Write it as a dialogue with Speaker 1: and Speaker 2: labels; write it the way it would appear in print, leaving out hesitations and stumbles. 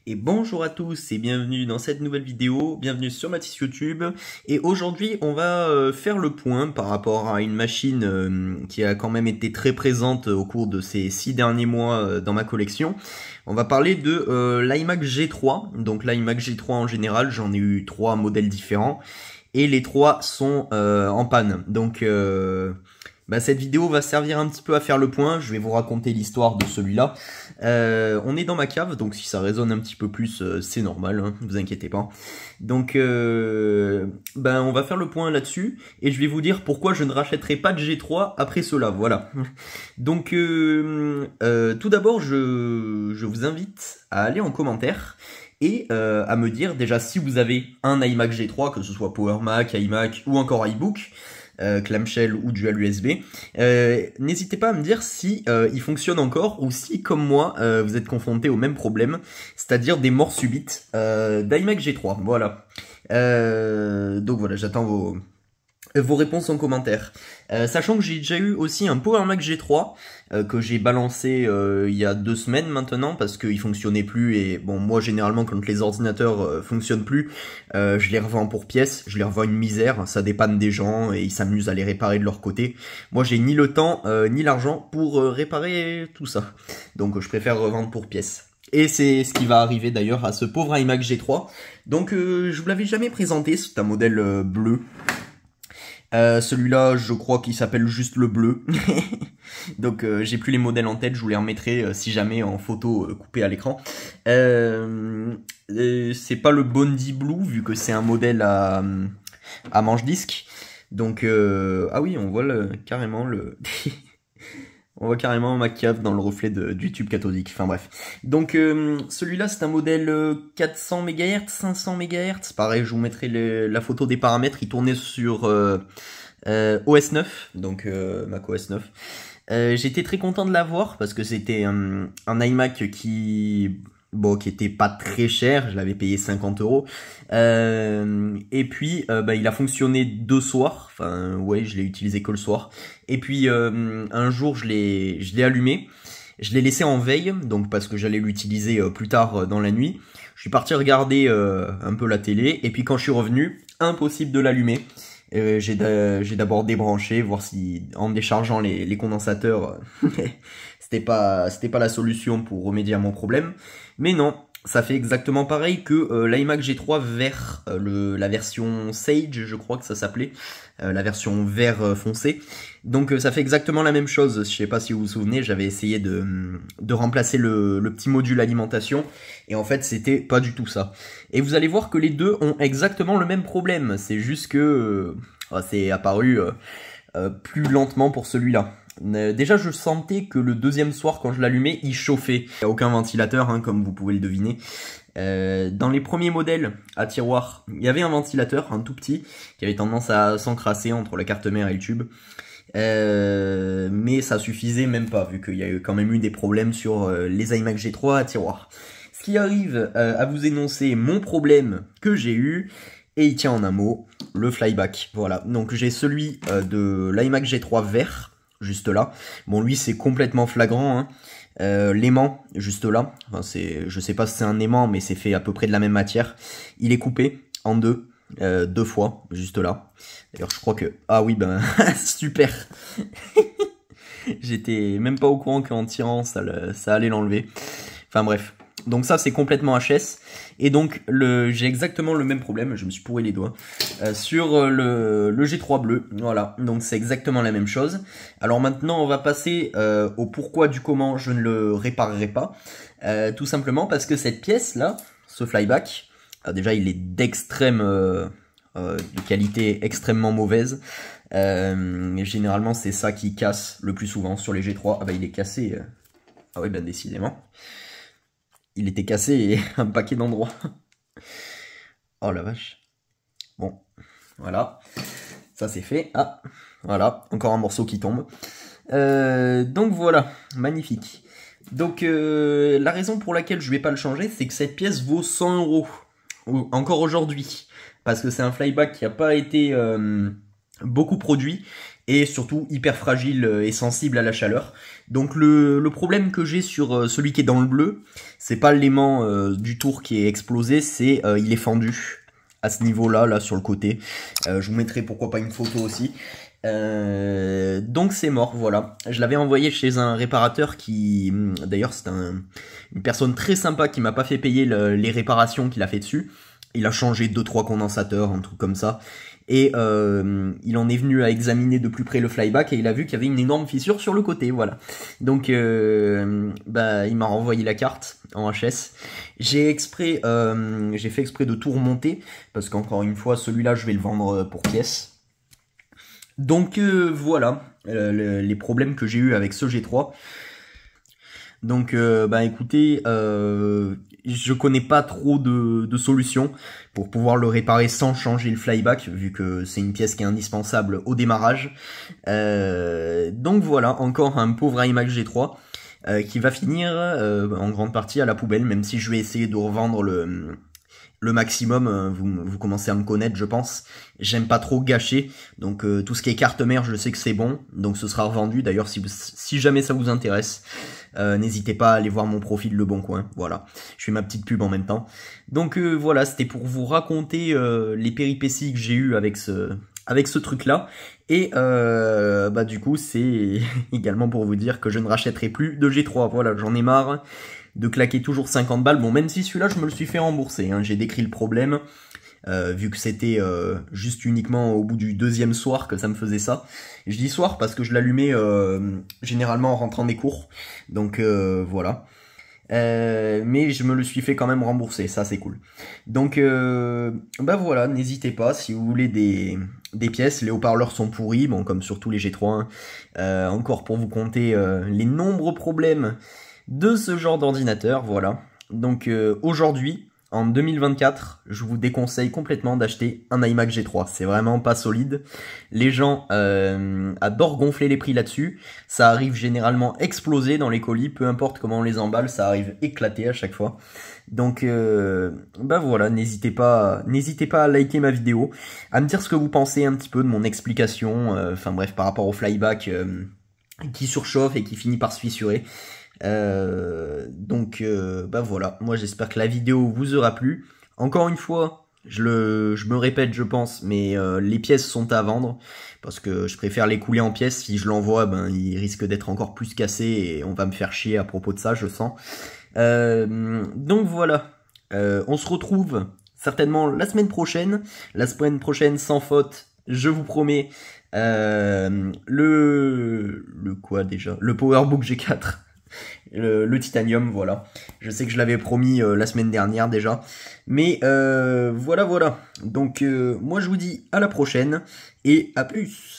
Speaker 1: Et bonjour à tous et bienvenue dans cette nouvelle vidéo, bienvenue sur Mathis YouTube. Et aujourd'hui on va faire le point par rapport à une machine qui a quand même été très présente au cours de ces 6 derniers mois dans ma collection. On va parler de l'iMac G3, donc l'iMac G3 en général, j'en ai eu 3 modèles différents. Et les 3 sont en panne, donc cette vidéo va servir un petit peu à faire le point, je vais vous raconter l'histoire de celui-là. On est dans ma cave, donc si ça résonne un petit peu plus, c'est normal, hein, vous inquiétez pas. Donc on va faire le point là-dessus, et je vais vous dire pourquoi je ne rachèterai pas de G3 après cela, voilà. Donc tout d'abord, je vous invite à aller en commentaire, et à me dire déjà si vous avez un iMac G3, que ce soit Power Mac, iMac ou encore iBook, clamshell ou dual USB. N'hésitez pas à me dire si il fonctionne encore ou si, comme moi, vous êtes confronté au même problème, c'est-à-dire des morts subites d'iMac G3. Voilà. Donc voilà, j'attends vos réponses en commentaire. Sachant que j'ai déjà eu aussi un Power Mac G3 que j'ai balancé il y a 2 semaines maintenant parce qu'il fonctionnait plus, et bon, moi généralement quand les ordinateurs fonctionnent plus, je les revends pour pièces, je les revends une misère, ça dépanne des gens et ils s'amusent à les réparer de leur côté. Moi j'ai ni le temps ni l'argent pour réparer tout ça, donc je préfère revendre pour pièces. Et c'est ce qui va arriver d'ailleurs à ce pauvre iMac G3. Donc je vous l'avais jamais présenté, c'est un modèle bleu. Celui-là, je crois qu'il s'appelle juste le bleu. Donc j'ai plus les modèles en tête, je vous les remettrai si jamais en photo coupée à l'écran. C'est pas le Bondi Blue, vu que c'est un modèle à manche-disque. Donc, ah oui, on voit carrément le... On voit carrément ma cave dans le reflet du tube cathodique, enfin bref. Donc celui-là c'est un modèle 400 MHz, 500 MHz, pareil je vous mettrai la photo des paramètres, il tournait sur OS 9, donc Mac OS 9. J'étais très content de l'avoir parce que c'était un iMac qui était pas très cher, je l'avais payé 50 €. Et puis il a fonctionné 2 soirs, enfin ouais, je l'ai utilisé que le soir. Et puis un jour je l'ai allumé, je l'ai laissé en veille, donc parce que j'allais l'utiliser plus tard dans la nuit. Je suis parti regarder un peu la télé, et puis quand je suis revenu, impossible de l'allumer. J'ai d'abord débranché, voir si en déchargeant les condensateurs, c'était pas la solution pour remédier à mon problème. Mais non, ça fait exactement pareil que l'iMac G3 vert, la version Sage, je crois que ça s'appelait, la version vert foncé. Donc ça fait exactement la même chose. Je sais pas si vous vous souvenez, j'avais essayé de remplacer le petit module alimentation, et en fait c'était pas du tout ça. Et vous allez voir que les deux ont exactement le même problème, c'est juste que c'est apparu plus lentement pour celui-là. Déjà je sentais que le deuxième soir quand je l'allumais il chauffait. Il n'y a aucun ventilateur hein, comme vous pouvez le deviner. Dans les premiers modèles à tiroir, il y avait un ventilateur, un tout petit, qui avait tendance à s'encrasser entre la carte mère et le tube. Mais ça suffisait même pas, vu qu'il y a eu quand même eu des problèmes sur les iMac G3 à tiroir. Ce qui arrive à vous énoncer mon problème que j'ai eu, et il tient en un mot, le flyback. Voilà, donc j'ai celui de l'iMac G3 vert, juste là. Bon, lui c'est complètement flagrant, hein. L'aimant, juste là, enfin, je sais pas si c'est un aimant, mais c'est fait à peu près de la même matière. Il est coupé en deux. 2 fois, juste là. D'ailleurs, je crois que... Ah oui, super. J'étais même pas au courant qu'en tirant, ça allait l'enlever. Enfin bref. Donc ça, c'est complètement HS. Et donc, j'ai exactement le même problème. Je me suis pourri les doigts. Sur le G3 bleu. Voilà. Donc c'est exactement la même chose. Alors maintenant, on va passer au pourquoi du comment je ne le réparerai pas. Tout simplement parce que cette pièce-là, ce flyback... déjà, il est d'extrême de qualité extrêmement mauvaise. Généralement, c'est ça qui casse le plus souvent sur les G3. Ah bah, il est cassé. Ah oui, décidément. Il était cassé un paquet d'endroits. Oh la vache. Bon, voilà. Ça, c'est fait. Ah, voilà. Encore un morceau qui tombe. Donc voilà, magnifique. Donc la raison pour laquelle je vais pas le changer, c'est que cette pièce vaut 100 €. Encore aujourd'hui, parce que c'est un flyback qui n'a pas été beaucoup produit et surtout hyper fragile et sensible à la chaleur. Donc le problème que j'ai sur celui qui est dans le bleu, c'est pas l'aimant du tour qui est explosé, c'est il est fendu à ce niveau-là, là sur le côté. Je vous mettrai pourquoi pas une photo aussi. Donc c'est mort, voilà. Je l'avais envoyé chez un réparateur qui, d'ailleurs c'est une personne très sympa qui m'a pas fait payer les réparations qu'il a fait dessus. Il a changé 2-3 condensateurs, un truc comme ça. Et il en est venu à examiner de plus près le flyback et il a vu qu'il y avait une énorme fissure sur le côté, voilà. Donc bah il m'a renvoyé la carte en HS. J'ai fait exprès de tout remonter parce qu'encore une fois celui-là je vais le vendre pour pièce. Donc voilà les problèmes que j'ai eu avec ce G3. Donc bah écoutez, je connais pas trop de solutions pour pouvoir le réparer sans changer le flyback, vu que c'est une pièce qui est indispensable au démarrage. Donc voilà, encore un pauvre iMac G3 qui va finir en grande partie à la poubelle, même si je vais essayer de revendre le maximum. Vous commencez à me connaître, je pense. J'aime pas trop gâcher, donc tout ce qui est carte mère, je sais que c'est bon, donc ce sera revendu. D'ailleurs, si jamais ça vous intéresse, n'hésitez pas à aller voir mon profil Le Bon Coin. Voilà, je fais ma petite pub en même temps. Donc voilà, c'était pour vous raconter les péripéties que j'ai eues avec ce truc-là. Et bah du coup, c'est également pour vous dire que je ne rachèterai plus de G3. Voilà, j'en ai marre de claquer toujours 50 balles. Bon, même si celui-là, je me le suis fait rembourser. Hein. J'ai décrit le problème, vu que c'était juste uniquement au bout du deuxième soir que ça me faisait ça. Je dis soir parce que je l'allumais généralement en rentrant des cours. Donc voilà. Mais je me le suis fait quand même rembourser, ça c'est cool. Donc bah voilà, n'hésitez pas si vous voulez des pièces. Les haut-parleurs sont pourris, bon comme sur tous les G3. Hein. Encore pour vous compter les nombreux problèmes de ce genre d'ordinateur, voilà. Donc aujourd'hui, en 2024, je vous déconseille complètement d'acheter un iMac G3. C'est vraiment pas solide. Les gens adorent gonfler les prix là-dessus. Ça arrive généralement explosé dans les colis, peu importe comment on les emballe, ça arrive éclaté à chaque fois. Donc bah voilà, n'hésitez pas à liker ma vidéo, à me dire ce que vous pensez un petit peu de mon explication, enfin bref, par rapport au flyback qui surchauffe et qui finit par se fissurer. Donc bah voilà, moi j'espère que la vidéo vous aura plu. Encore une fois, je me répète je pense, mais les pièces sont à vendre parce que je préfère les couler en pièces. Si je l'envoie, ben il risque d'être encore plus cassé et on va me faire chier à propos de ça, je sens. Donc voilà, on se retrouve certainement la semaine prochaine sans faute, je vous promets. Le quoi déjà, le PowerBook G4. Le titanium, voilà. Je sais que je l'avais promis la semaine dernière déjà. Mais voilà. Donc moi je vous dis à la prochaine et à plus.